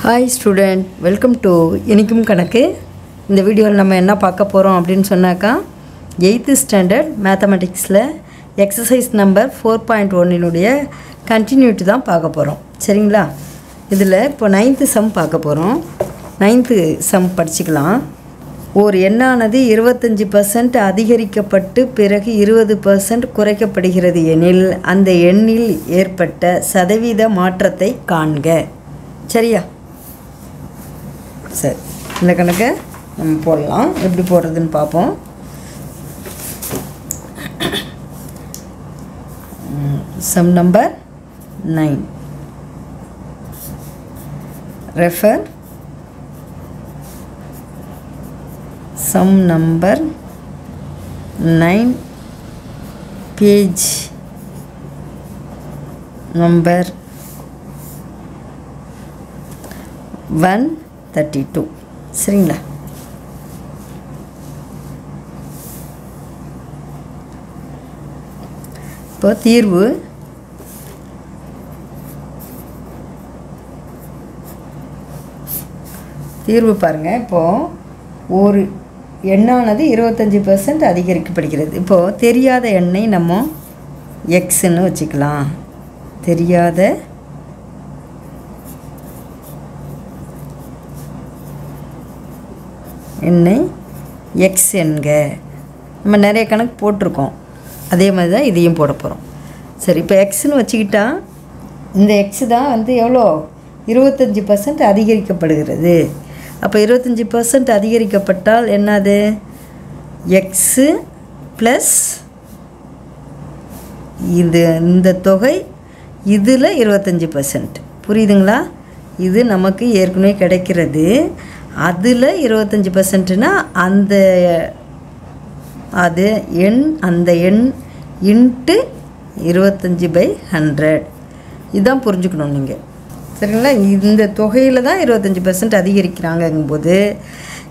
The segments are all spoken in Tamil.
Hi student, welcome to இனிக்கும் கணக்கு. இந்த வீடியோவில் நம்ம என்ன பார்க்க போகிறோம் அப்படின்னு சொன்னாக்கா 8th ஸ்டாண்டர்ட் மேத்தமெட்டிக்ஸில் எக்ஸசைஸ் நம்பர் 4.1 கண்டினியூட்டி தான் பார்க்க போகிறோம். சரிங்களா? இதில் இப்போ 9th சம் பார்க்க போகிறோம். 9th சம் படிச்சுக்கலாம். ஒரு எண்ணானது 25% அதிகரிக்கப்பட்டு பிறகு 20% குறைக்கப்படுகிறது எனில் அந்த எண்ணில் ஏற்பட்ட சதவீத மாற்றத்தை காண்க. சரியா? சரி, இந்த கணக்கை நம்ம போடலாம். எப்படி போடுறதுன்னு பார்ப்போம். Sum number 9. Refer sum number 9, page number 132. சரிங்களா? இப்போ தீர்வு பாருங்கள். இப்போது ஒரு எண்ணானது 25% அதிகரிக்கப்படுகிறது. இப்போது தெரியாத எண்ணை நம்ம எக்ஸ்ன்னு வச்சுக்கலாம். தெரியாத எண்ணை எக்ஸ் என்க. நம்ம நிறைய கணக்கு போட்டிருக்கோம், அதே மாதிரி தான் இதையும் போட போகிறோம். சரி, இப்போ எக்ஸ்ன்னு வச்சுக்கிட்டா இந்த எக்ஸு தான் வந்து எவ்வளோ 25% அதிகரிக்கப்படுகிறது. அப்போ 25% அதிகரிக்கப்பட்டால் என்னது? எக்ஸு ப்ளஸ் இந்த தொகை இதில் 25%. புரியுதுங்களா? இது நமக்கு ஏற்கனவே கிடைக்கிறது. அதில் 25%னா அந்த எண் இன்ட்டு 25/100. இதுதான் புரிஞ்சுக்கணும் நீங்கள். சரிங்களா? இந்த தொகையில் தான் 25% அதிகரிக்கிறாங்கங்கும்போது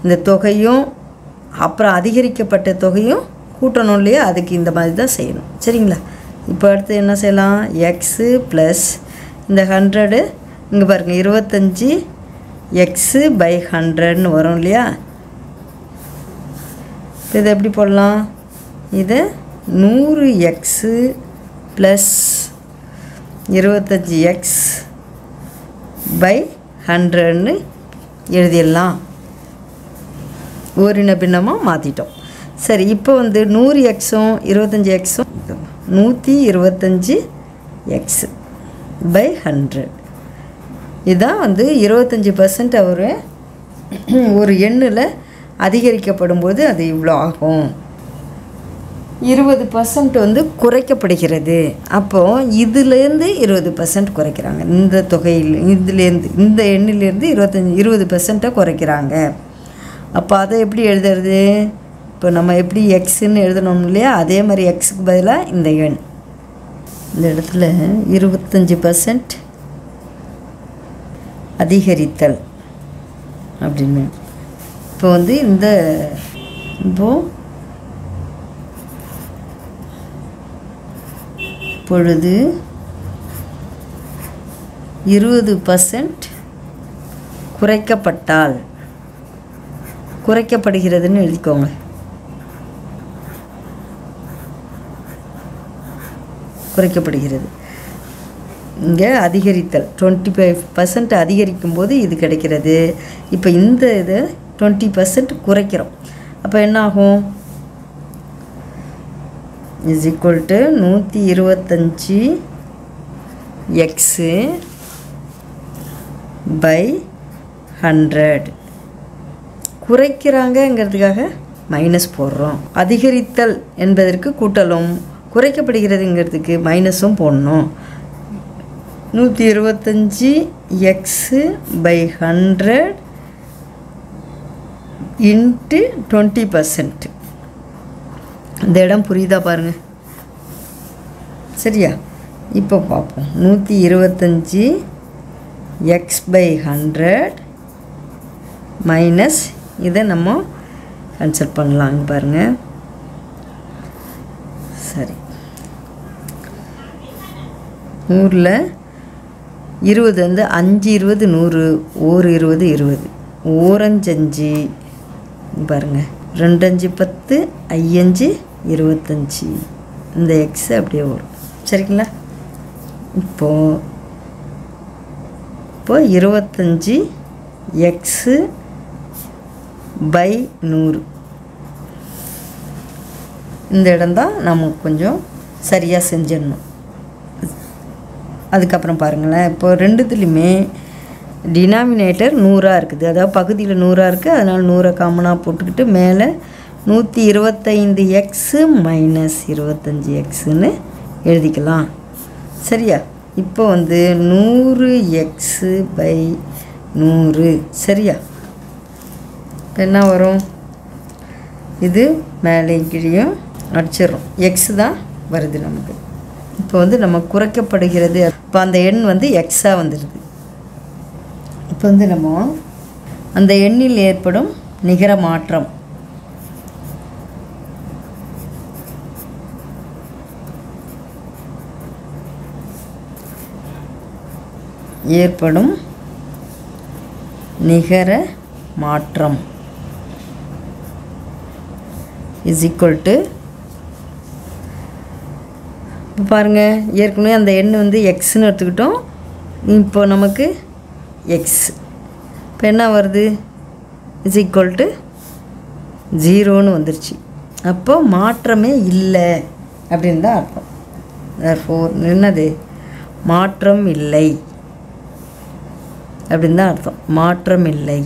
இந்த தொகையும் அப்புறம் அதிகரிக்கப்பட்ட தொகையும் கூட்டணும் இல்லையா? அதுக்கு இந்த மாதிரி தான் செய்யணும். சரிங்களா? இப்போ அடுத்து என்ன செய்யலாம்? எக்ஸு ப்ளஸ் இந்த 100 இங்கே பாருங்கள் 25 x/100ன்னு வரும் இல்லையா? இதை எப்படி போடலாம்? இது 100x ப்ளஸ் 25x/100ன்னு எழுதிடலாம். ஓரின பின்னமாக மாற்றிட்டோம். சரி, இப்போ வந்து 100xம் 25xம் 125x/100. இதுதான் வந்து 25% ஒரு எண்ணில் அதிகரிக்கப்படும் போது அது இவ்வளோ ஆகும். 20% வந்து குறைக்கப்படுகிறது. அப்போது இதிலேருந்து 20% குறைக்கிறாங்க. இந்த தொகையில் இதுலேருந்து இந்த எண்ணிலேருந்து 20% குறைக்கிறாங்க. அப்போ அதை எப்படி எழுதுறது? இப்போ நம்ம எப்படி எக்ஸுன்னு எழுதணும் இல்லையா? அதே மாதிரி எக்ஸுக்கு பதிலாக இந்த எண் இந்த இடத்துல 25% அதிகரித்தல் அப்படின்னு. இப்போ வந்து இப்பொழுது 20% குறைக்கப்பட்டால் குறைக்கப்படுகிறதுன்னு எழுதிக்கோங்க. குறைக்கப்படுகிறது. இங்கே அதிகரித்தல் 25% அதிகரிக்கும் போது இது கிடைக்கிறது. இப்போ இந்த இது 20% குறைக்கிறோம். அப்போ என்ன ஆகும்? Is equal to 125x/100. குறைக்கிறாங்கங்கிறதுக்காக மைனஸ் போடுறோம். அதிகரித்தல் என்பதற்கு கூட்டலும், குறைக்கப்படுகிறதுங்கிறதுக்கு மைனஸும் போடணும். 125x/100 into 20%. இந்த இடம் புரியுதா பாருங்கள். சரியா? இப்போ பார்ப்போம். 125x/100 மைனஸ் இதை நம்ம கன்சல்ட் பண்ணலாம். இங்கே பாருங்கள். சரி, 100ல் 20 வந்து 5 20 100, ஓர் 20 20, ஓரஞ்சு பாருங்கள், 2 5 10, 5 25. இந்த எக்ஸ் அப்படியே வரும். சரிங்களா? இப்போது 25 எக்ஸு பை 100. இந்த இடம்தான் நம்ம கொஞ்சம் சரியாக செஞ்சிடணும். அதுக்கப்புறம் பாருங்களேன், இப்போ ரெண்டுத்துலேயுமே டினாமினேட்டர் 100 இருக்குது, அதாவது பகுதியில் 100 இருக்குது. அதனால் 100 காமனாக போட்டுக்கிட்டு மேலே 125 எக்ஸு மைனஸ் 25 எக்ஸுன்னு எழுதிக்கலாம். சரியா? இப்போ வந்து 100 எக்ஸு பை 100. சரியா? இப்போ என்ன வரும்? இது மேலே கீழேயும் அடிச்சிடறோம். எக்ஸு தான் வருது நமக்கு. இப்போ வந்து நம்ம குறைக்கப்படுகிறது. இப்போ அந்த எண் வந்து எக்ஸாக வந்துடுது. இப்போ வந்து நம்ம அந்த எண்ணில் ஏற்படும் நிகர மாற்றம் இஸ் ஈக்குவல் டு, இப்போ பாருங்கள், ஏற்கனவே அந்த எண் வந்து எக்ஸ்ன்னு எடுத்துக்கிட்டோம். இப்போ நமக்கு எக்ஸ் இப்போ என்ன வருது? இஸ் ஈக்குவல் டு 0ன்னு வந்துருச்சு. அப்போ மாற்றமே இல்லை அப்படின்னு தான் அர்த்தம். therefore என்னது? மாற்றம் இல்லை அப்படின்னு தான் அர்த்தம். மாற்றம் இல்லை.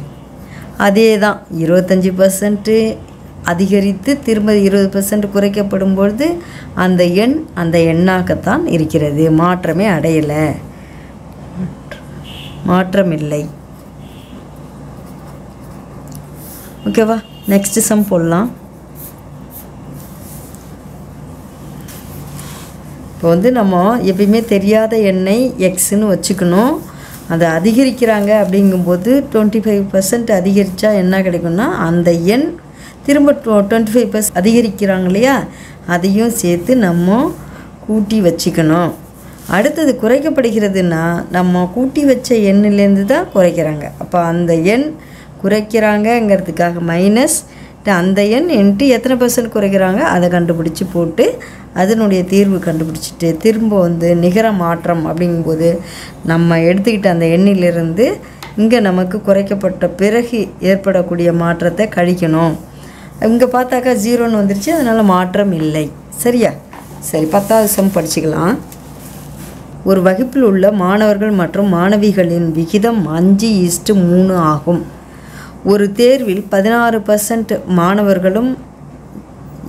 அதே தான் 25% அதிகரித்து திரும்ப 20% குறைக்கப்படும் பொழுது அந்த எண் அந்த எண்ணாகத்தான் இருக்கிறது. மாற்றமே அடையலை, மாற்றம் இல்லை. ஓகேவா? நெக்ஸ்ட் சம் போடலாம். இப்போ வந்து நம்ம எப்பயுமே தெரியாத எண்ணை எக்ஸ்ன்னு வச்சுக்கணும். அதை அதிகரிக்கிறாங்க அப்படிங்கும்போது 25% அதிகரித்தா என்ன கிடைக்கும்னா அந்த எண் திரும்ப 25% அதிகரிக்கிறாங்க இல்லையா, அதையும் சேர்த்து நம்ம கூட்டி வச்சுக்கணும். அடுத்தது குறைக்கப்படுகிறதுனா நம்ம கூட்டி வச்ச எண்ணிலேருந்து தான் குறைக்கிறாங்க. அப்போ அந்த எண் குறைக்கிறாங்கங்கிறதுக்காக மைனஸ் அந்த எண் இன்ட்டு எத்தனை % குறைக்கிறாங்க அதை கண்டுபிடிச்சி போட்டு அதனுடைய தீர்வு கண்டுபிடிச்சிட்டு திரும்ப வந்து நிகர மாற்றம் அப்படிங்கும்போது நம்ம எடுத்துக்கிட்ட அந்த எண்ணிலிருந்து இங்கே நமக்கு குறைக்கப்பட்ட பிறகு ஏற்படக்கூடிய மாற்றத்தை கழிக்கணும். இங்கே பார்த்தாக்கா 0ன்னு வந்துருச்சு, அதனால் மாற்றம் இல்லை. சரியா? சரி, 10வது சம் படிச்சுக்கலாம். ஒரு வகுப்பில் உள்ள மாணவர்கள் மற்றும் மாணவிகளின் விகிதம் 5:3 ஆகும். ஒரு தேர்வில் 16% மாணவர்களும்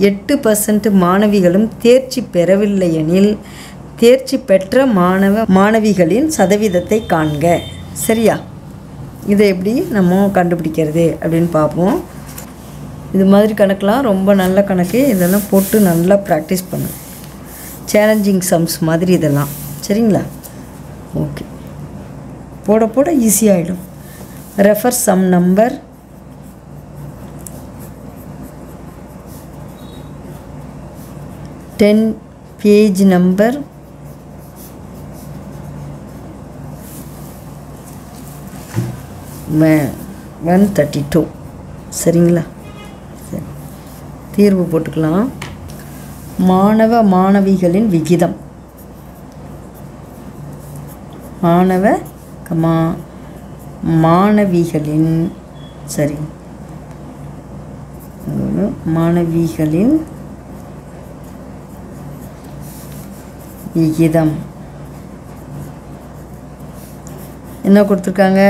8% மாணவிகளும் தேர்ச்சி பெறவில்லை எனில் தேர்ச்சி பெற்ற மாணவிகளின் சதவீதத்தை காண்க. சரியா? இதை எப்படி நம்ம கண்டுபிடிக்கிறது அப்படின்னு பார்ப்போம். இது மாதிரி கணக்கெலாம் ரொம்ப நல்ல கணக்கு. இதெல்லாம் போட்டு நல்லா ப்ராக்டிஸ் பண்ணு. சேலஞ்சிங் சம்ஸ் மாதிரி இதெல்லாம். சரிங்களா? ஓகே, போட போட ஈஸியாகிடும். Refer sum number 10, page number 132. சரிங்களா? சரி, தீர்வு போட்டுக்கலாம். மாணவ மாணவிகளின் விகிதம், மாணவிகளின் சரி மாணவிகளின் விகிதம் என்ன கொடுத்துருக்காங்க?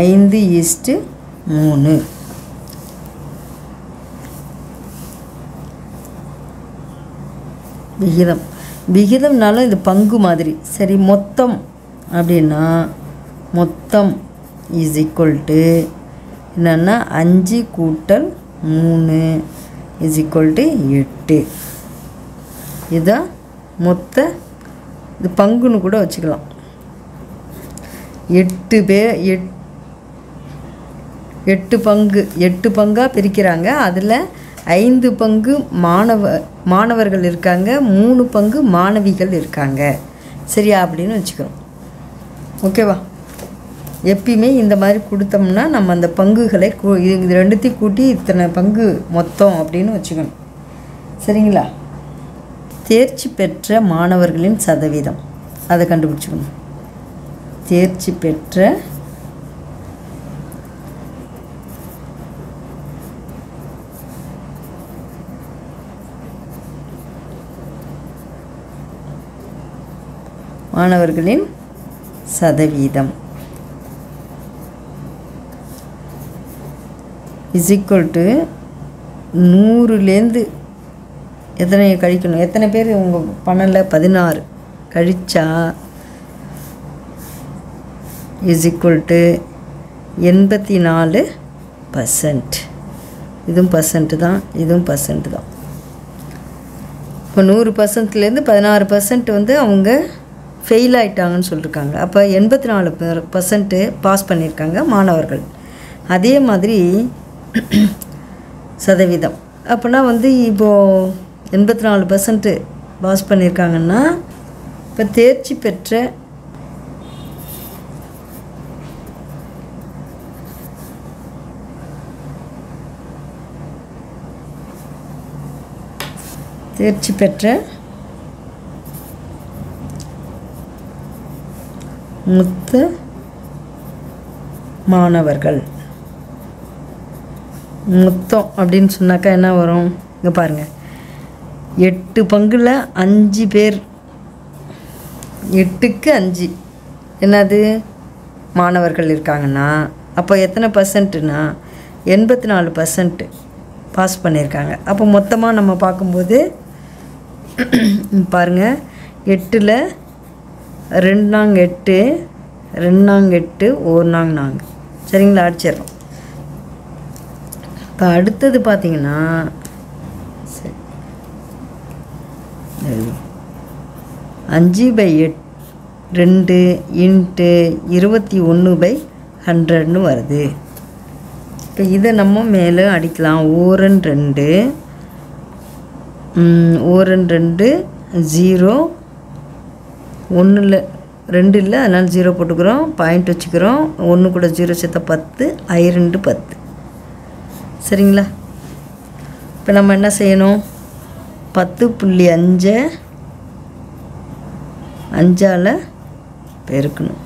5:3. விகிதம்னாலும் இது பங்கு மாதிரி. சரி, மொத்தம் அப்படின்னா மொத்தம் இஸ் ஈக்குவல் டு என்னென்னா 5 கூட்டல் 3 இஸ் ஈக்குவல் டு 8. இதுதான் மொத்த, இது பங்குன்னு கூட வச்சுக்கலாம். 8 பங்காக பிரிக்கிறாங்க. அதில் 5 பங்கு மாணவர்கள் இருக்காங்க, 3 பங்கு மாணவிகள் இருக்காங்க. சரியா? அப்படின்னு வச்சுக்கிறோம். ஓகேவா? எப்பயுமே இந்த மாதிரி கொடுத்தோம்னா நம்ம அந்த பங்குகளை இது ரெண்டுத்தையும் கூட்டி இத்தனை பங்கு மொத்தம் அப்படின்னு வச்சுக்கணும். சரிங்களா? தேர்ச்சி பெற்ற மாணவர்களின் சதவீதம் அதை கண்டுபிடிச்சிக்கணும். தேர்ச்சி பெற்ற மாணவர்களின் சதவீதம் = 100லேருந்து எத்தனை கழிக்கணும்? எத்தனை பேர் உங்கள் பணத்தில் 16 கழிச்சா = 84%. இதுவும் பர்சன்ட் தான், இதுவும் பர்சன்ட் தான். இப்போ 100%லேருந்து 16% வந்து அவங்க ஃபெயில் ஆகிட்டாங்கன்னு சொல்லியிருக்காங்க. அப்போ 84% பாஸ் பண்ணியிருக்காங்க மாணவர்கள். அதே மாதிரி சதவீதம் அப்படின்னா வந்து இப்போது 84% பாஸ் பண்ணியிருக்காங்கன்னா இப்போ தேர்ச்சி பெற்ற மொத்த மாணவர்கள் மொத்தம் அப்படின்னு சொன்னாக்கா என்ன வரும்? இங்கே பாருங்கள், 8 பங்குல 5 பேர், 8க்கு 5 என்னது மாணவர்கள் இருக்காங்கன்னா அப்போ எத்தனை பர்சன்ட்னா 84% பாஸ் பண்ணியிருக்காங்க. அப்போ மொத்தமாக நம்ம பார்க்கும்போது பாருங்கள், 8ல் 2 8, 2 8, 1 4. சரிங்களா? அடிச்சிடறோம். இப்போ அடுத்தது பார்த்தீங்கன்னா 5/8 2 × 21/100ன்னு வருது. இப்போ இதை நம்ம மேலே அடிக்கலாம். 1 2 1 2 0 1 2 இல்லை, அதனால் 0 போட்டுக்கிறோம், பாயிண்ட் வச்சுக்கிறோம். 1 கூட 0 சேர்த்தா 10, I 2 10. சரிங்களா? இப்போ நம்ம என்ன செய்யணும்? 10.5 5ஆல் பெருக்கணும்.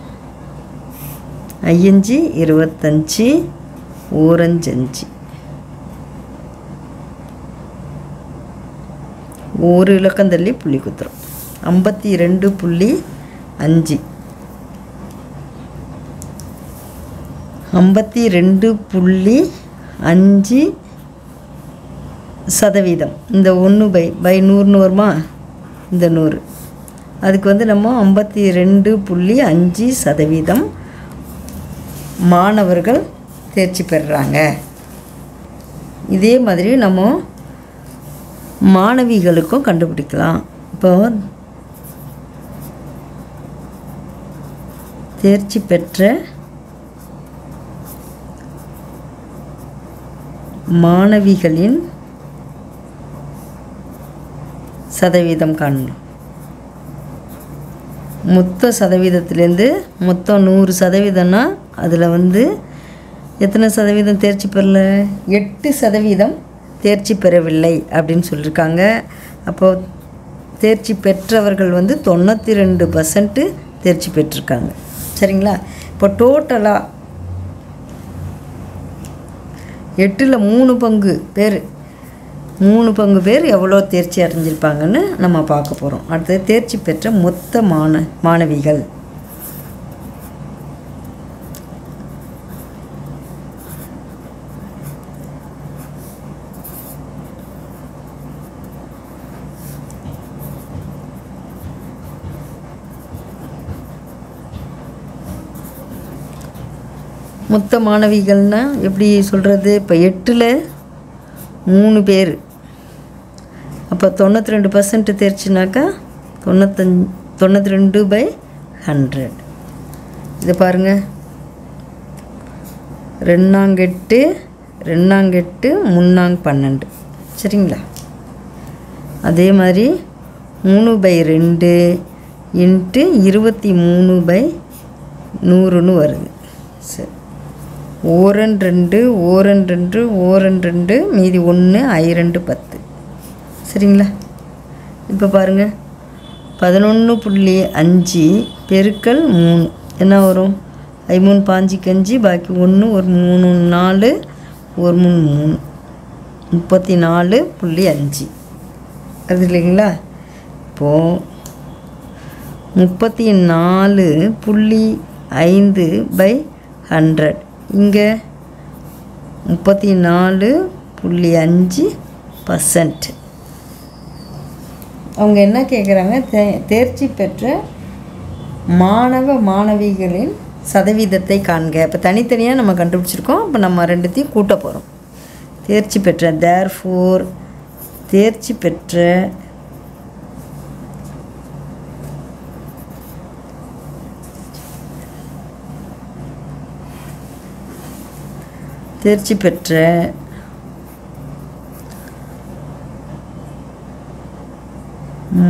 5 25, 1 5. ஒரு இலக்கம் தள்ளி புள்ளி குத்துறோம். 52.5 52.5%. இந்த 1/100ன்னு வருமா? இந்த 100 அதுக்கு வந்து நம்ம 52.5% மாணவர்கள் தேர்ச்சி பெறுறாங்க. இதே மாதிரி நம்ம மாணவிகளுக்கும் கண்டுபிடிக்கலாம். இப்போ தேர்ச்சி பெற்ற மாணவிகளின் சதவீதம் காணணும். மொத்த சதவீதத்திலேருந்து மொத்தம் 100%னா அதில் வந்து எத்தனை சதவீதம் தேர்ச்சி பெறல? 8% தேர்ச்சி பெறவில்லை அப்படின்னு சொல்லியிருக்காங்க. அப்போது தேர்ச்சி பெற்றவர்கள் வந்து 92% தேர்ச்சி பெற்றிருக்காங்க. சரிங்களா? இப்போ டோட்டலாக 8ல் 3 பங்கு பேர் எவ்வளோ தேர்ச்சி அடைஞ்சிருப்பாங்கன்னு நம்ம பார்க்க போகிறோம். அடுத்தது தேர்ச்சி பெற்ற மொத்த மாணவிகள். மொத்த மாணவிகள்னால் எப்படி சொல்கிறது? இப்போ 8ல் 3 பேர், அப்போ 92% தேர்ச்சினாக்கா 92/100. இது பாருங்கள், 2 8, 2 8, 3 12. சரிங்களா? அதே மாதிரி 3/2 × 23/100. 100ன்னு வருது. சரி, ஓரன் 2 ஓரன் 2 ஓரன் 2 மீதி 1 I2 10. சரிங்களா? இப்போ பாருங்கள், 11.5 பெருக்கல் 3 என்ன வரும்? I3 5க்கு 5 பாக்கி 1 ஒரு 3 4 ஒரு 3 34.5 அது இல்லைங்களா? இப்போது 34.5/100 இங்கே 34.5%. அவங்க என்ன கேட்குறாங்க? தேர்ச்சி பெற்ற மாணவ மாணவிகளின் சதவீதத்தை காண்க. இப்போ தனித்தனியாக நம்ம கண்டுபிடிச்சிருக்கோம். இப்போ நம்ம ரெண்டுத்தையும் கூட்ட போகிறோம். தேர்ச்சி பெற்ற தேர்ஃபோர் தேர்ச்சி பெற்ற தேர்ச்சி பெற்ற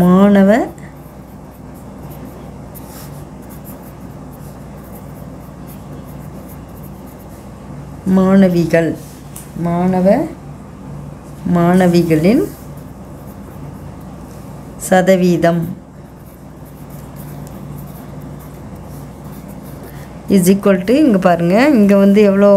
மாணவ மாணவிகளின் சதவீதம் இஸ் ஈக்குவல் டு, இங்கே பாருங்கள், இங்கே வந்து எவ்வளோ?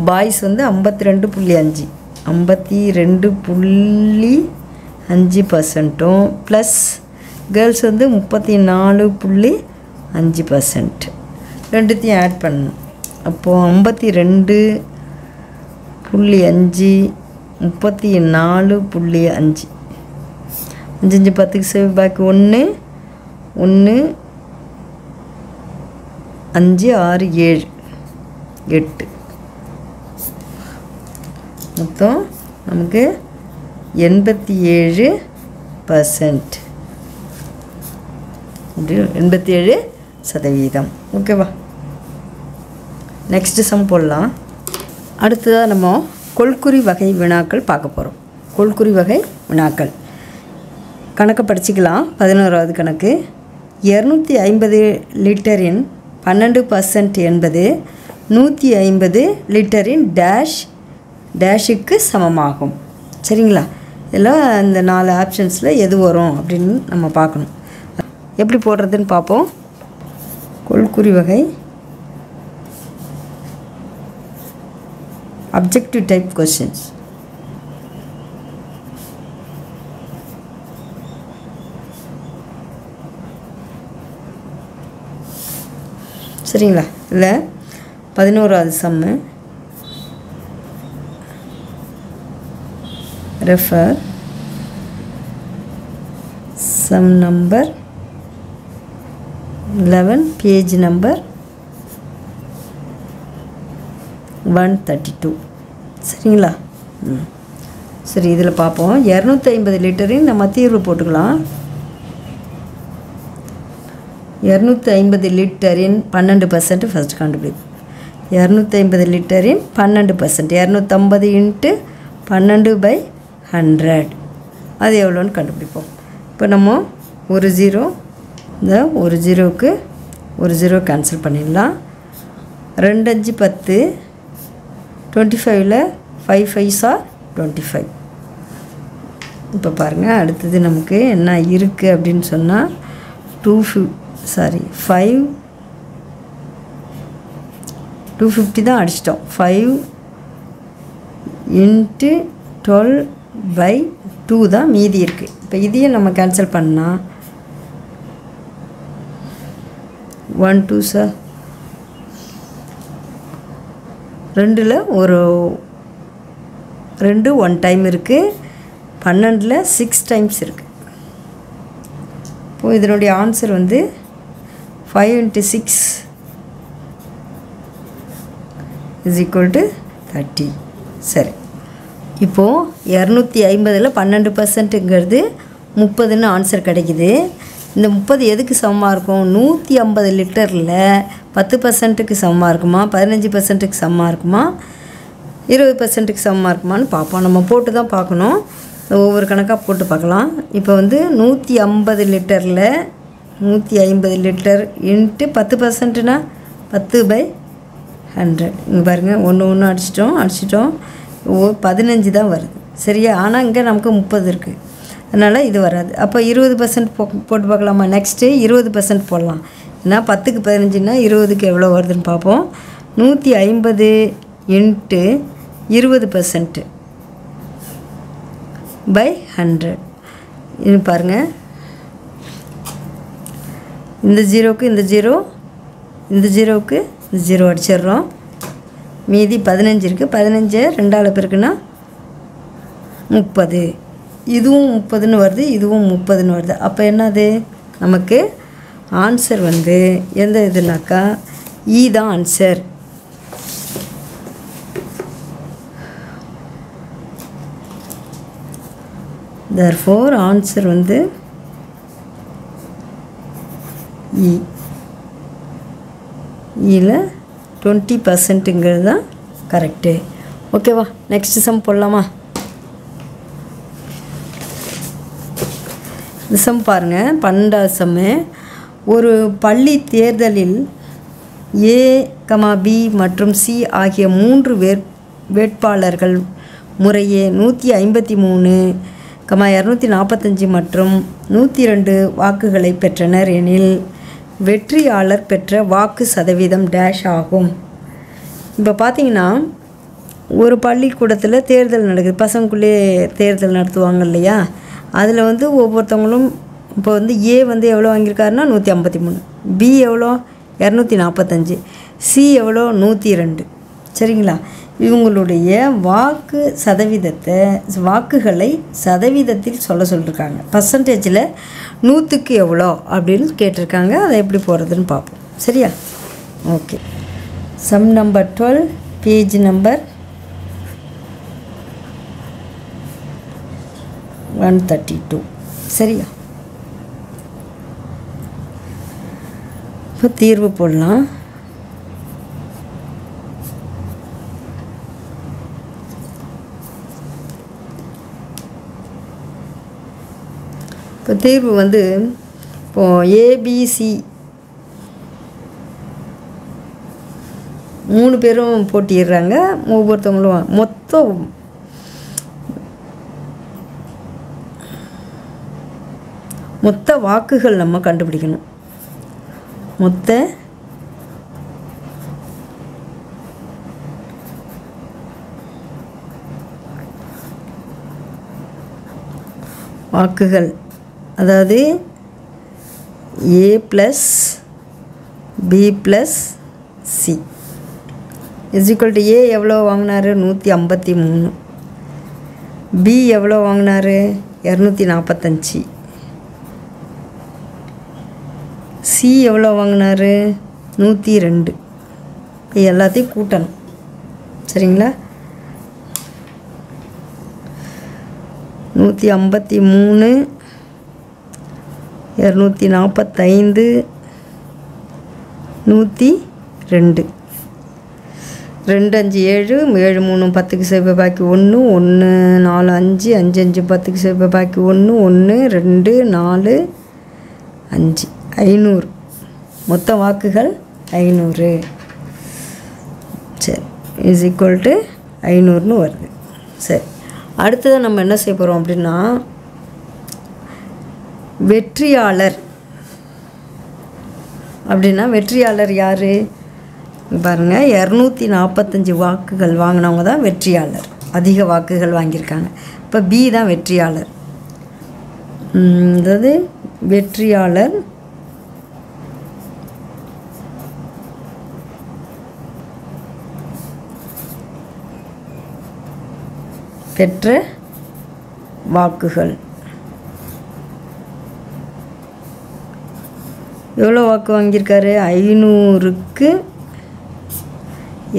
பாய்ஸ் வந்து 52.5 52.5% ப்ளஸ் கேர்ள்ஸ் வந்து 34.5%. ரெண்டுத்தையும் ஆட் பண்ணணும். அப்போது 52.5 34.5 5 10க்கு சேவ் பாக்கி 1 1 5 6 7 8 மொத்தம் நமக்கு 87%. 87%. ஓகேவா? நெக்ஸ்ட்டு சம் போடலாம். அடுத்ததாக நம்ம கொள்குறி வகை வினாக்கள் பார்க்க போகிறோம். கொள்குறி வகை வினாக்கள் கணக்கை படிச்சுக்கலாம். 11வது கணக்கு. 250 லிட்டரின் 12% என்பது 150 லிட்டரின் டேஷுக்கு சமமாகும். சரிங்களா? இதெல்லாம் இந்த 4 ஆப்ஷன்ஸில் எது வரும் அப்படின்னு நம்ம பார்க்கணும். எப்படி போடுறதுன்னு பார்ப்போம். கொள்குறி வகை அப்ஜெக்டிவ் டைப் கொஸ்டின்ஸ். சரிங்களா? இல்லை 11வது sum. Refer sum number 11 page number 132. சரிங்களா? சரி, இதில் பார்ப்போம். 250 லிட்டரின் நம்ம தீர்வு போட்டுக்கலாம். 250 லிட்டரின் 12% ஃபஸ்ட் கண்டுபிடிப்போம். 250 லிட்டரின் 12%, 250 × 12/100 அது எவ்வளோன்னு கண்டுபிடிப்போம். இப்போ நம்ம ஒரு 0, இந்த ஒரு 0க்கு ஒரு 0 கேன்சல் பண்ணிடலாம். 2 5 10, 25ல் 5 5s are 25. இப்போ பாருங்கள், அடுத்தது நமக்கு என்ன இருக்குது அப்படின்னு சொன்னால் 250 தான் அடிச்சிட்டோம். 5 × 12/2 தான் மீதி இருக்குது. இப்போ இதையும் நம்ம கேன்சல் பண்ணால் 1 2s 2ல் ஒரு 2 1 டைம் இருக்குது. 12ல் 6 டைம்ஸ் இருக்குது. இப்போது இதனுடைய ஆன்சர் வந்து 5 × 6 = 30. சரி, இப்போது 250ல் 12%ங்கிறது 30ன்னு ஆன்சர் கிடைக்குது. இந்த 30 எதுக்கு சமமாக இருக்கும்? 150 லிட்டரில் 10%க்கு சமமாக இருக்குமா, 15%க்கு சமமாக இருக்குமா, 20%க்கு சமமாக இருக்குமான்னு பார்ப்போம். நம்ம போட்டு தான் பார்க்கணும். ஒவ்வொரு கணக்காக போட்டு பார்க்கலாம். இப்போ வந்து 150 லிட்டரில் 150 லிட்டர் இன்ட்டு 10%னா 10/100. இங்கே பாருங்கள், ஒன்று அடிச்சிட்டோம் 15 தான் வருது. சரியா? ஆனால் இங்கே நமக்கு 30 இருக்குது, அதனால் இது வராது. அப்போ 20% போட்டு பார்க்கலாமா? நெக்ஸ்ட்டு 20% போடலாம். ஏன்னா 10க்கு 15னா 20க்கு எவ்வளோ வருதுன்னு பார்ப்போம். 150 இன்ட்டு 20% பை 100. இது பாருங்கள், இந்த ஜீரோவுக்கு இந்த ஜீரோ, இந்த ஜீரோவுக்கு இந்த ஜீரோ அடிச்சிடுறோம். மீதி 15 இருக்குது. 15 2ஆல் பெருக்குன்னா 30. இதுவும் 30ன்னு வருது, இதுவும் 30ன்னு வருது. அப்போ என்னது? நமக்கு ஆன்சர் வந்து எந்த இதுனாக்கா இ தான் ஆன்சர். therefore ஆன்சர் வந்து இ. இதில் 20%ங்கிறது தான் கரெக்டு. ஓகேவா? நெக்ஸ்ட் சம் போடலாமா? இந்த சம் பாருங்கள், 12வது சம்மு. ஒரு பள்ளி தேர்தலில் ஏ, பி மற்றும் சி ஆகிய 3 வேட்பாளர்கள் முறையே 153, 245 மற்றும் 102 வாக்குகளை பெற்றனர் எனில் வெற்றியாளர் பெற்ற வாக்கு சதவீதம் டேஷ் ஆகும். இப்போ பார்த்தீங்கன்னா, ஒரு பள்ளிக்கூடத்தில் தேர்தல் நடக்குது. பசங்களுக்குள்ளே தேர்தல் நடத்துவாங்க இல்லையா? அதில் வந்து ஒவ்வொருத்தவங்களும் இப்போ வந்து ஏ வந்து எவ்வளோ வாங்கியிருக்காருன்னா 153, பி எவ்வளோ 245, சி எவ்வளோ 102. சரிங்களா? இவங்களுடைய வாக்குகளை சதவீதத்தில் சொல்லியிருக்காங்க. பர்சன்டேஜில் 100க்கு எவ்வளோ அப்படின்னு கேட்டிருக்காங்க. அதை எப்படி போடுறதுன்னு பார்ப்போம். சரியா? Okay. Sum number 12, page number 132. சரியா? இப்போ தீர்வு போடலாம். இப்போ தீர்வு வந்து இப்போது ஏபிசி 3 பேரும் போட்டிடுறாங்க. ஒவ்வொருத்தவங்களும் மொத்த வாக்குகள் நம்ம கண்டுபிடிக்கணும். மொத்த வாக்குகள், அதாவது A plus B plus C is equal to A எவ்வளோ வாங்கினார் 153, பி எவ்வளோ வாங்கினார் 245, சி எவ்வளோ வாங்கினார் 102. எல்லாத்தையும் கூட்டணும். சரிங்களா? 153, 245, 102. 2 5 7, 7 3 10க்கு சேர்ப்பு பாக்கி 1, 1 4 5, 5 5 10க்கு சேர்ப்பு பாக்கி 1, 1 2 4 5, 500. மொத்த வாக்குகள் 500. சரி, இஸ் ஈக்குவல் டு 500ன்னு வருது. சரி, அடுத்தது நம்ம என்ன செய்ய போகிறோம் அப்படின்னா, வெற்றியாளர் அப்படின்னா வெற்றியாளர் யார் பாருங்கள். 245 வாக்குகள் வாங்கினவங்க தான் வெற்றியாளர். அதிக வாக்குகள் வாங்கியிருக்காங்க. இப்போ பி தான் வெற்றியாளர். அதாவது வெற்றியாளர் பெற்ற வாக்குகள் எவ்வளோ வாக்கு வாங்கியிருக்காரு? 500க்கு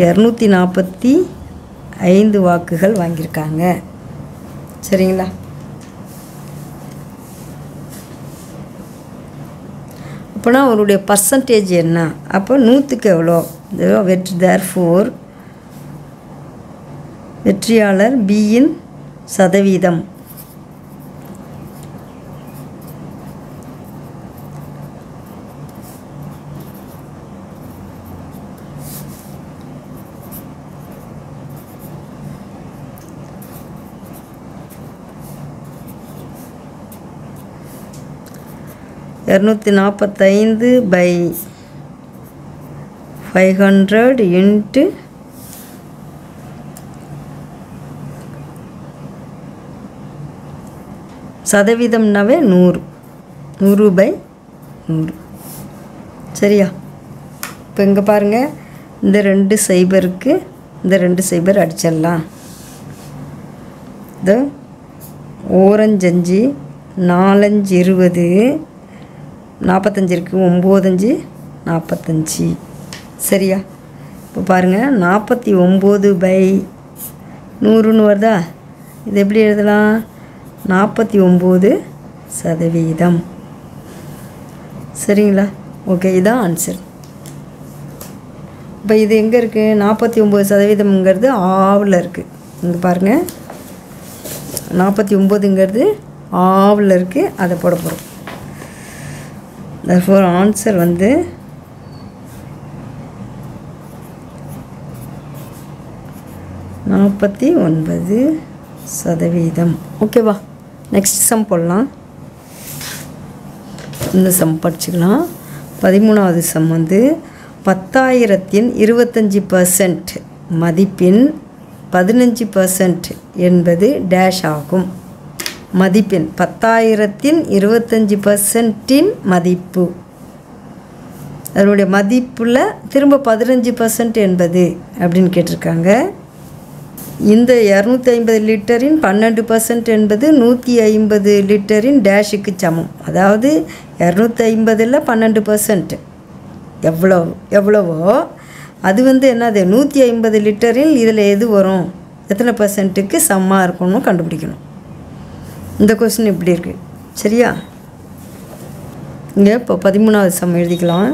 245 வாக்குகள் வாங்கியிருக்காங்க. சரிங்களா? அப்போனா அவருடைய பர்சன்டேஜ் என்ன? அப்போ 100க்கு எவ்வளோ? தேர்ஃபோர் வெற்றியாளர் பியின் சதவீதம் 245/500 இன்ட்டு சதவீதம்னாவே 100/100. சரியா? இப்போ இங்கே பாருங்கள், இந்த 2 சைபருக்கு இந்த 2 சைபர் அடிச்சிடலாம். இது 4×5 4×5 20, 45 இருக்குது, 9×5 45. சரியா? இப்போ பாருங்கள், 49/100ன்னு வருதா? இது எப்படி எழுதலாம்? 49%. சரிங்களா? ஓகே, இதுதான் ஆன்சர். இப்போ இது எங்கே இருக்குது? 49%ங்கிறது ஆவில் இருக்குது. இங்கே பாருங்கள், 49ங்கிறது ஆவில் இருக்குது. அதை போட போகிறோம். therefore ஆன்சர் வந்து 49%. ஓகேவா? நெக்ஸ்ட் சம் போடலாம். இந்த சம் படிச்சுக்கலாம். 13வது சம் வந்து 10,000இன் 25% மதிப்பின் 15% என்பது டேஷ் ஆகும். மதிப்பெண் 10,000இன் 25%இன் மதிப்பு, அதனுடைய மதிப்பில் திரும்ப 15% என்பது அப்படின்னு கேட்டிருக்காங்க. இந்த 250 லிட்டரின் 12% என்பது 150 லிட்டரின் டேஷுக்கு சமம். அதாவது 250ல் 12% எவ்வளவோ அது வந்து என்னது 150 லிட்டரில் இதில் எது வரும், எத்தனை பர்சன்ட்டுக்கு சம்மாக இருக்கணும் கண்டுபிடிக்கணும். இந்த கொஸ்டின் இப்படி இருக்குது. சரியா? இங்கே இப்போ 13வது சம் எழுதிக்கலாம்.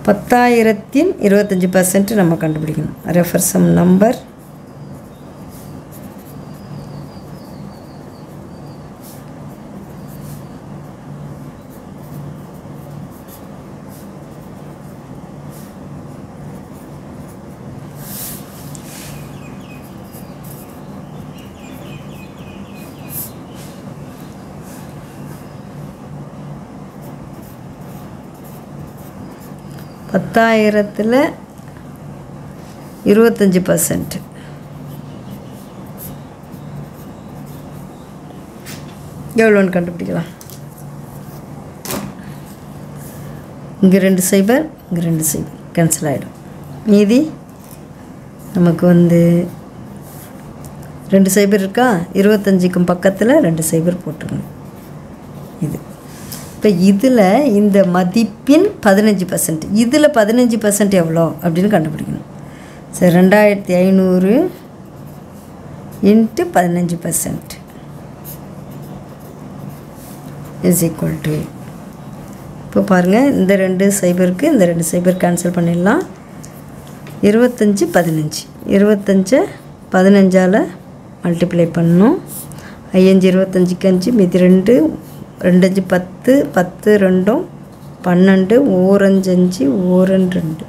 10,000இன் 25% நம்ம கண்டுபிடிக்கணும். ரெஃபர் சம் நம்பர் 10,000ல் 25% எவ்வளோன்னு கண்டுபிடிக்கலாம். இங்கே 2 சைபர், இங்கே 2 சைபர் கேன்சல் ஆகிடும். மீதி நமக்கு வந்து 2 சைபர் இருக்கா, 25க்கும் பக்கத்தில் 2 சைபர் போட்டுருங்க. இது இப்போ இதில் இந்த மதிப்பின் 15%, இதில் 15% எவ்வளோ அப்படின்னு கண்டுபிடிக்கணும். சரி, 2,500 இன்ட்டு 15% இஸ் ஈக்குவல் டு, இப்போ பாருங்கள், இந்த 2 சைபருக்கு இந்த 2 சைபர் கேன்சல் பண்ணிடலாம். 25 15, 25 15ஆல் மல்டிப்ளை பண்ணணும். 5 25க்கு 5, மீதி 2 2 5 10 10 2 12 5 5 2.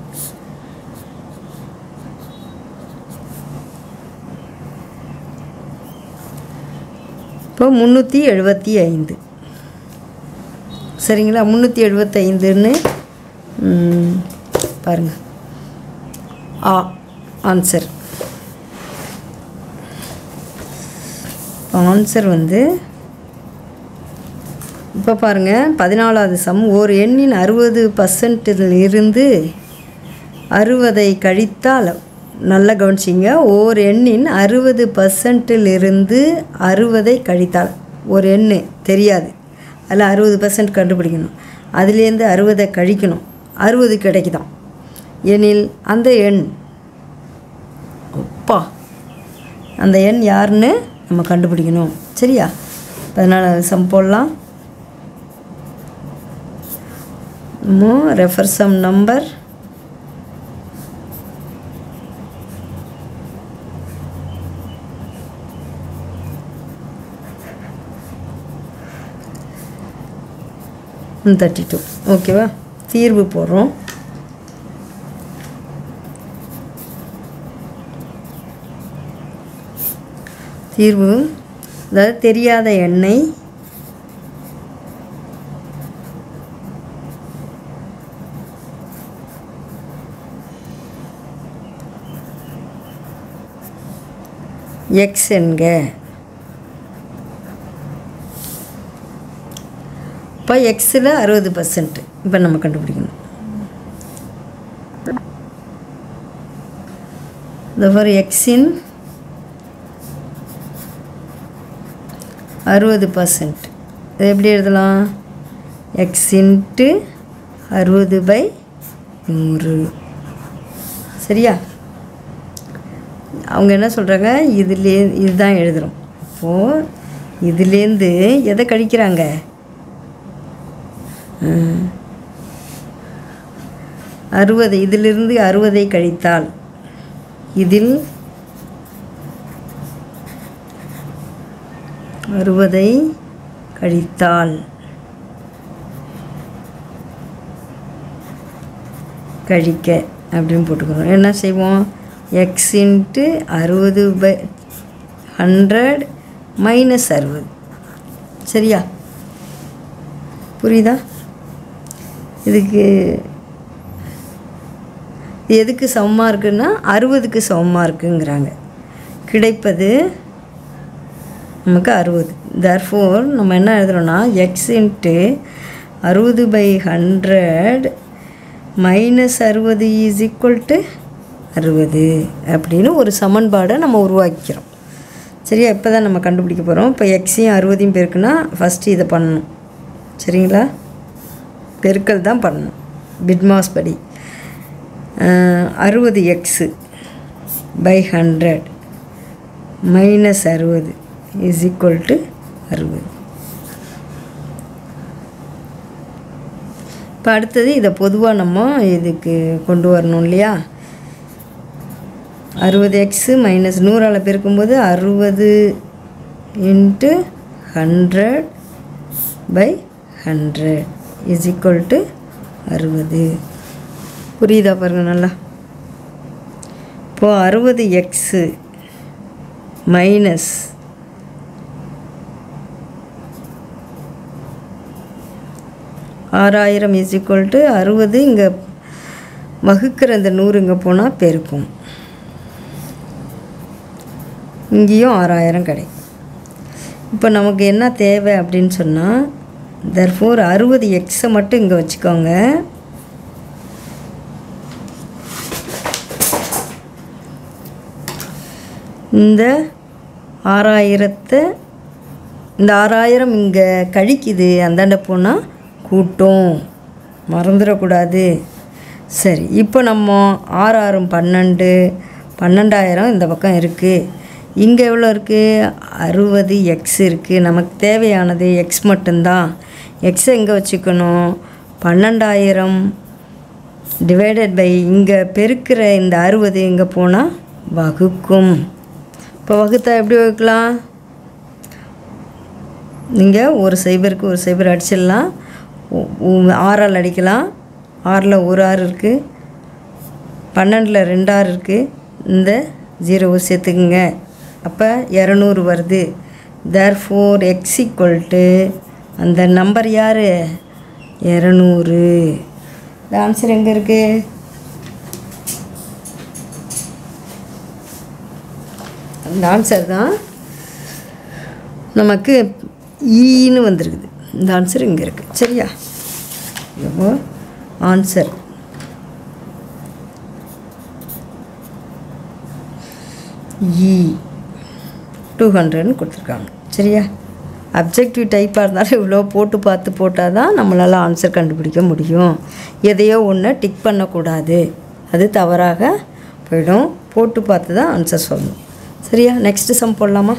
இப்போ 375. சரிங்களா? 375ன்னு பாருங்கள் ஆன்சர். ஆன்சர் வந்து இப்போ பாருங்கள், 14வது சம். ஒரு எண்ணின் 60% இருந்து 60ஐ கழித்தால், நல்லா கவனிச்சிங்க, ஒரு எண்ணின் 60% இருந்து 60ஐ கழித்தால், ஒரு எண் தெரியாது, அதில் 60% கண்டுபிடிக்கணும், அதுலேருந்து 60ஐ கழிக்கணும், 60 கிடைக்குதான் எனில் அந்த எண், அப்பா, அந்த எண் யாருன்னு நம்ம கண்டுபிடிக்கணும். சரியா? 14வது சம் போடலாம். Refer sum number 32. ஓகேவா? தீர்வு போடுறோம். தீர்வு, அதாவது தெரியாத எண்ணை எக்ஸ் என்க. இப்போ எக்ஸில் 60%. இப்போ நம்ம கண்டுபிடிக்கணும். therefore எக்ஸின் 60%. இது எப்படி எழுதலாம்? X into 60/100. சரியா? அவங்க என்ன சொல்கிறாங்க, இதுதான் எழுதுகிறோம். அப்போது இதுலேருந்து எதை கழிக்கிறாங்க? 60. இதிலிருந்து 60ஐ கழித்தால் இதில் 60ஐ கழித்தால் கழிக்க அப்படின்னு போட்டுக்கணும். என்ன செய்வோம்? X into 60/100 minus 60. சரியா? புரியுதா? இதுக்கு எதுக்கு சமமாக இருக்குன்னா 60க்கு சமமாக இருக்குங்கிறாங்க. கிடைப்பது நமக்கு 60. therefore நம்ம என்ன எழுதுகிறோன்னா x into 60/100 minus 60 is equal to 60 அப்படின்னு ஒரு சமன்பாடை நம்ம உருவாக்கிக்கிறோம். சரியா? இப்போ தான் நம்ம கண்டுபிடிக்க போகிறோம். இப்போ எக்ஸையும் 60ஐயும் பெருக்குன்னா ஃபஸ்ட்டு இதை பண்ணணும். சரிங்களா? பெருக்கல் தான் பண்ணணும் பிட்மாஸ் படி. 60x/100 minus 60 is equal to 60. இப்போ அடுத்தது இதை பொதுவாக நம்ம இதுக்கு கொண்டு வரணும் இல்லையா? 60x மைனஸ் 100ஆல் பெருக்கும்போது 60 இன்ட்டு 100/100 இஸ் ஈக்குவல் டு 60. புரியுதா பாருங்கள் நல்லா? இப்போது 60x minus 6000 is equal to 60. இங்கே வகுக்கிற இந்த 100 இங்கே போனால் பெருக்கும். இங்கேயும் 6000 கிடைக்கும். இப்போ நமக்கு என்ன தேவை அப்படின்னு சொன்னால் therefore 60x மட்டும் இங்கே வச்சுக்கோங்க. இந்த 6000 இங்கே கழிக்குது, அந்தாண்ட போனால் கூட்டும், மறந்துடக்கூடாது. சரி, இப்போ நம்ம 6 12 12000 இந்த பக்கம் இருக்குது. இங்கே எவ்வளோ இருக்குது? 60x இருக்குது. நமக்கு தேவையானது எக்ஸ் மட்டும்தான். எக்ஸை எங்கே வச்சுக்கணும்? 12000 டிவைடட் பை இங்கே பெருக்கிற இந்த 60 இங்கே போனால் வகுக்கும். இப்போ வகுத்தா எப்படி வகுக்கலாம்? நீங்கள் ஒரு சைபருக்கு ஒரு சைபர் அடிச்சிடலாம். 6ஆல் அடிக்கலாம். 6ல் ஒரு 6 இருக்குது, 12ல் 2 6 இருக்குது. இந்த 0 சேர்த்துக்குங்க. அப்போ 200 வருது. therefore x ஈக்குவல் டு அந்த நம்பர் யார்? 200. இந்த ஆன்சர் எங்கே இருக்குது? அந்த ஆன்சர் தான் நமக்கு ஈன்னு வந்திருக்குது. இந்த ஆன்சர் இங்கே இருக்குது. சரியா? இப்போ ஆன்சர் இ 200ன்னு கொடுத்துருக்காங்க. சரியா? அப்ஜெக்டிவ் டைப்பாக இருந்தாலும் இவ்வளோ போட்டால் தான் நம்மளால் ஆன்சர் கண்டுபிடிக்க முடியும். எதையோ ஒன்று டிக் பண்ணக்கூடாது, அது தவறாக போயிடும். போட்டு பார்த்து தான் ஆன்சர் சொல்லணும். சரியா? நெக்ஸ்ட்டு சம் போடலாமா?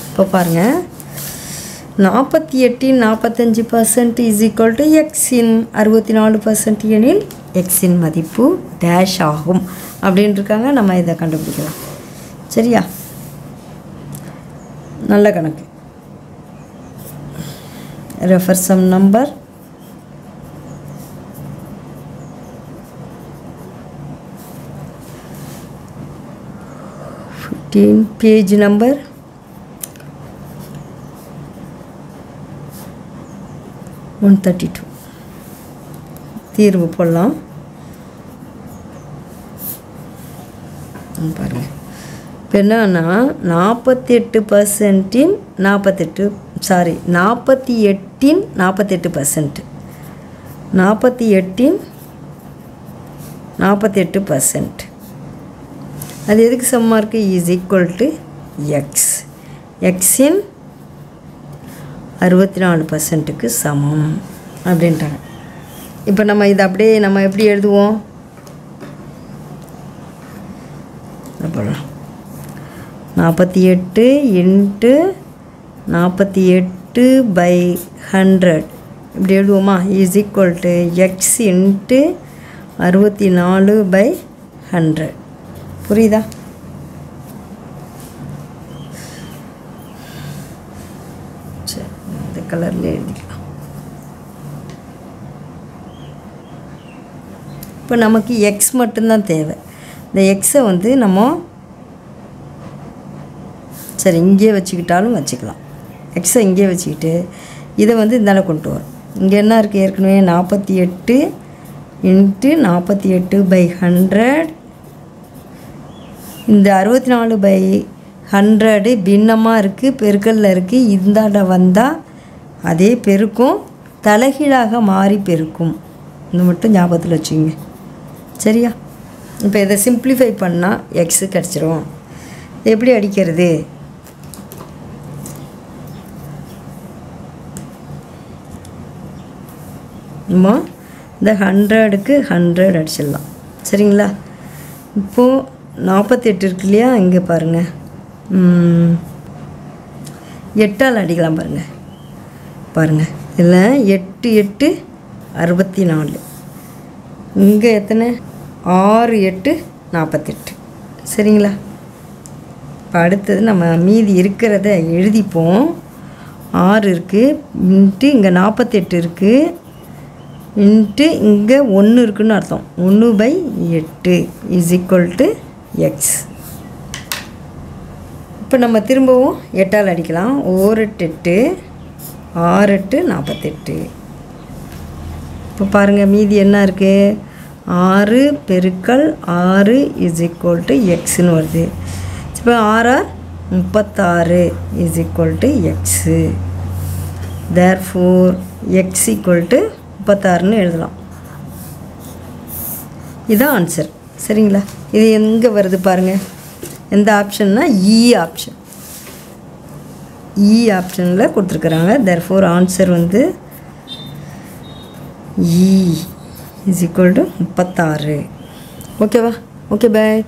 இப்போ பாருங்கள், 48 45% இஸ் ஈக்குவல் டு எக்ஸின் 64% எனில் எக்ஸின் மதிப்பு டேஷ் ஆகும் அப்படின்னு இருக்காங்க. நம்ம இதை கண்டுபிடிக்கலாம். சரியா? நல்ல கணக்கு. Refer sum number 15, page number 132. தீர்வு போடலாம். பாருங்கள், இப்போ என்னன்னா 48% 48 சாரி 48 48% 48 48%. அது எதுக்கு சமமாக இருக்குது? Is equal to X. எக்ஸின் 64%க்கு சமம் அப்படின்ட்டாங்க. இப்போ நம்ம இதை அப்படியே நம்ம எப்படி எழுதுவோம்? போடலாம் 48 இன்ட்டு 48/100 இப்படி எழுதுவோமா? Is equal to x into 64/100. புரியுதா? சரி, இந்த கலரில் எழுதிக்கலாம். இப்போ நமக்கு எக்ஸ் மட்டும்தான் தேவை. இந்த எக்ஸை வந்து நம்ம சரி இங்கே வச்சுக்கிட்டாலும் வச்சுக்கலாம். எக்ஸை இங்கே வச்சுக்கிட்டு இதை வந்து இந்தால கொண்டு வரும். இங்கே என்ன இருக்குது? ஏற்கனவே 48 இன்ட்டு 48/100. இந்த 64/100 பின்னமாக இருக்குது, பெருக்கல்ல இருக்குது. இந்தாண்ட வந்தால் அதே பெருக்கும், தலைகீழாக மாறி பெருக்கும். இது மட்டும் ஞாபகத்தில் வச்சுங்க. சரியா? இப்போ இதை சிம்பிளிஃபை பண்ணால் எக்ஸு கிடச்சிரும். எப்படி அடிக்கிறது? நம்ம இந்த 100க்கு 100 அடிச்சிடலாம். சரிங்களா? இப்போது 48 இருக்கு இல்லையா? இங்கே பாருங்கள், 8ஆல் அடிக்கலாம். பாருங்கள் இதில் 8 8 64. இங்கே எத்தனை? 6 8 48. சரிங்களா? இப்போ அடுத்தது நம்ம மீதி இருக்கிறத எழுதிப்போம். 6 இருக்குது இன்ட்டு இங்கே 48 இருக்குது இன்ட்டு இங்கே 1 இருக்குதுன்னு அர்த்தம். 1/8 இஸ் ஈக்குவல் டு எக்ஸ். இப்போ நம்ம திரும்பவும் 8ஆல் அடிக்கலாம். 1 8 6 8 48. இப்போ பாருங்கள் மீதி என்ன இருக்குது? 6 பெருக்கல் 6 இஸ் ஈக்குவல் டு எக்ஸ்ன்னு வருது. இப்போ 6 36 is equal to x. Therefore x equal to 36ன்னு எழுதலாம். இதுதான் ஆன்சர். சரிங்களா? இது எங்கே வருது பாருங்கள். எந்த ஆப்ஷன்னா இ ஆப்ஷன். இ ஆப்ஷனில் கொடுத்துருக்குறாங்க. தேர்ஃபோர் ஆன்சர் வந்து இ இஸ் ஈக்குவல் டு 36. ஓகேவா? ஓகே, பாய்.